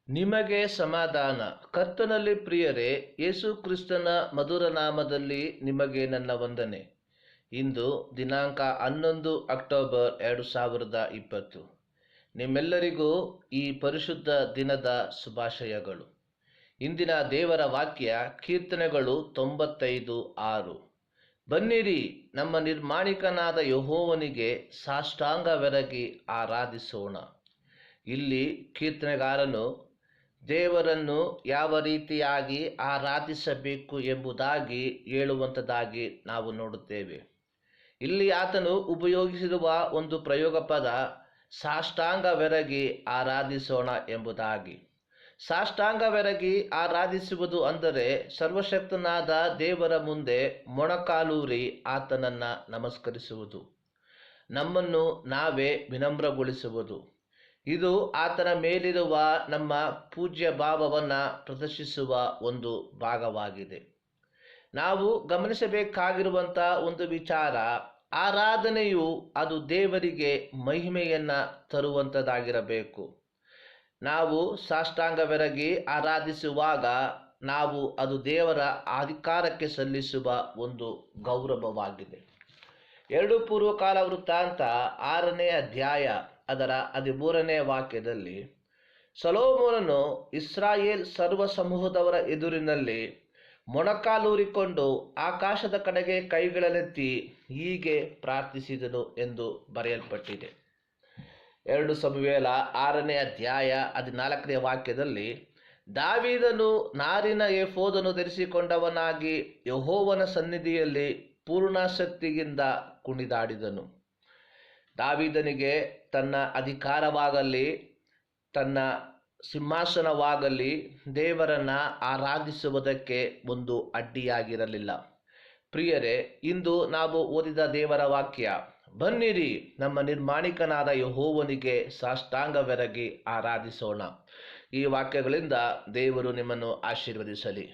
ನಿಮಗೆ ಸಮಾಧಾನ. ಕರ್ತನಲ್ಲಿ ಪ್ರಿಯರೇ, ಯೇಸು ಕ್ರಿಸ್ತನ ಮಧುರ ನಾಮದಲ್ಲಿ ನಿಮಗೆ ನನ್ನ ವಂದನೆ. ಇಂದು ದಿನಾಂಕ 11 ಅಕ್ಟೋಬರ್ 2020. ನಿಮ್ಮೆಲ್ಲರಿಗೂ ಈ ಪರಿಶುದ್ಧ ದಿನದ ಶುಭಾಶಯಗಳು. ಇಂದಿನ ದೇವರ ವಾಕ್ಯ ಕೀರ್ತನೆಗಳು 95:6. ಬನ್ನಿರಿ, ನಮ್ಮ ನಿರ್ಮಾಣಿಕನಾದ ಯೆಹೋವನಿಗೆ ಸಾಷ್ಟಾಂಗವೆರಗಿ ಆರಾಧಿಸೋಣ. ಇಲ್ಲಿ ಕೀರ್ತನೆಗಾರನು ದೇವರನ್ನು ಯಾವ ರೀತಿಯಾಗಿ ಆರಾಧಿಸಬೇಕು ಎಂಬುದಾಗಿ ಹೇಳುವಂಥದ್ದಾಗಿ ನಾವು ನೋಡುತ್ತೇವೆ. ಇಲ್ಲಿ ಆತನು ಉಪಯೋಗಿಸಿರುವ ಒಂದು ಪ್ರಯೋಗ ಪದ ಸಾಷ್ಟಾಂಗವೆರಗಿ ಆರಾಧಿಸೋಣ ಎಂಬುದಾಗಿ. ಸಾಷ್ಟಾಂಗವೆರಗಿ ಆರಾಧಿಸುವುದು ಅಂದರೆ ಸರ್ವಶಕ್ತನಾದ ದೇವರ ಮುಂದೆ ಮೊಣಕಾಲೂರಿ ಆತನನ್ನು ನಮಸ್ಕರಿಸುವುದು, ನಮ್ಮನ್ನು ನಾವೇ ವಿನಮ್ರಗೊಳಿಸುವುದು. ಇದು ಆತನ ಮೇಲಿರುವ ನಮ್ಮ ಪೂಜ್ಯ ಭಾವವನ್ನು ಪ್ರದರ್ಶಿಸುವ ಒಂದು ಭಾಗವಾಗಿದೆ. ನಾವು ಗಮನಿಸಬೇಕಾಗಿರುವಂಥ ಒಂದು ವಿಚಾರ, ಆರಾಧನೆಯು ಅದು ದೇವರಿಗೆ ಮಹಿಮೆಯನ್ನು ತರುವಂಥದ್ದಾಗಿರಬೇಕು. ನಾವು ಸಾಷ್ಟಾಂಗವೆರಗಿ ಆರಾಧಿಸುವಾಗ ಅದು ದೇವರ ಅಧಿಕಾರಕ್ಕೆ ಸಲ್ಲಿಸುವ ಒಂದು ಗೌರವವಾಗಿದೆ. 2 ಪೂರ್ವಕಾಲ ವೃತ್ತಾಂತ 6ನೇ ಅಧ್ಯಾಯ ಅದರ 13ನೇ ವಾಕ್ಯದಲ್ಲಿ, ಸೊಲೊಮೋನನು ಇಸ್ರಾಯೇಲ್ ಸರ್ವ ಸಮೂಹದವರ ಎದುರಿನಲ್ಲಿ ಮೊಣಕಾಲೂರಿಕೊಂಡು ಆಕಾಶದ ಕಡೆಗೆ ಕೈಗಳನ್ನೆತ್ತಿ ಹೀಗೆ ಪ್ರಾರ್ಥಿಸಿದನು ಎಂದು ಬರೆಯಲ್ಪಟ್ಟಿದೆ. 2 ಸಮುವೇಲ 6ನೇ ಅಧ್ಯಾಯ 14ನೇ ವಾಕ್ಯದಲ್ಲಿ, ದಾವೀದನು ನಾರಿನ ಏಫೋದನ್ನು ಧರಿಸಿಕೊಂಡವನಾಗಿ ಯೆಹೋವನ ಸನ್ನಿಧಿಯಲ್ಲಿ ಪೂರ್ಣಾಸಕ್ತಿಯಿಂದ ಕುಣಿದಾಡಿದನು. ದಾವೀದನಿಗೆ ತನ್ನ ಅಧಿಕಾರವಾಗಲಿ ತನ್ನ ಸಿಂಹಾಸನವಾಗಲಿ ದೇವರನ್ನು ಆರಾಧಿಸುವುದಕ್ಕೆ ಒಂದು ಅಡ್ಡಿಯಾಗಿರಲಿಲ್ಲ. ಪ್ರಿಯರೇ, ಇಂದು ನಾವು ಓದಿದ ದೇವರ ವಾಕ್ಯ, ಬನ್ನಿರಿ, ನಮ್ಮ ನಿರ್ಮಾಣಿಕನಾದ ಯೆಹೋವನಿಗೆ ಸಾಷ್ಟಾಂಗವೆರಗಿ ಆರಾಧಿಸೋಣ. ಈ ವಾಕ್ಯಗಳಿಂದ ದೇವರು ನಿಮ್ಮನ್ನು ಆಶೀರ್ವದಿಸಲಿ.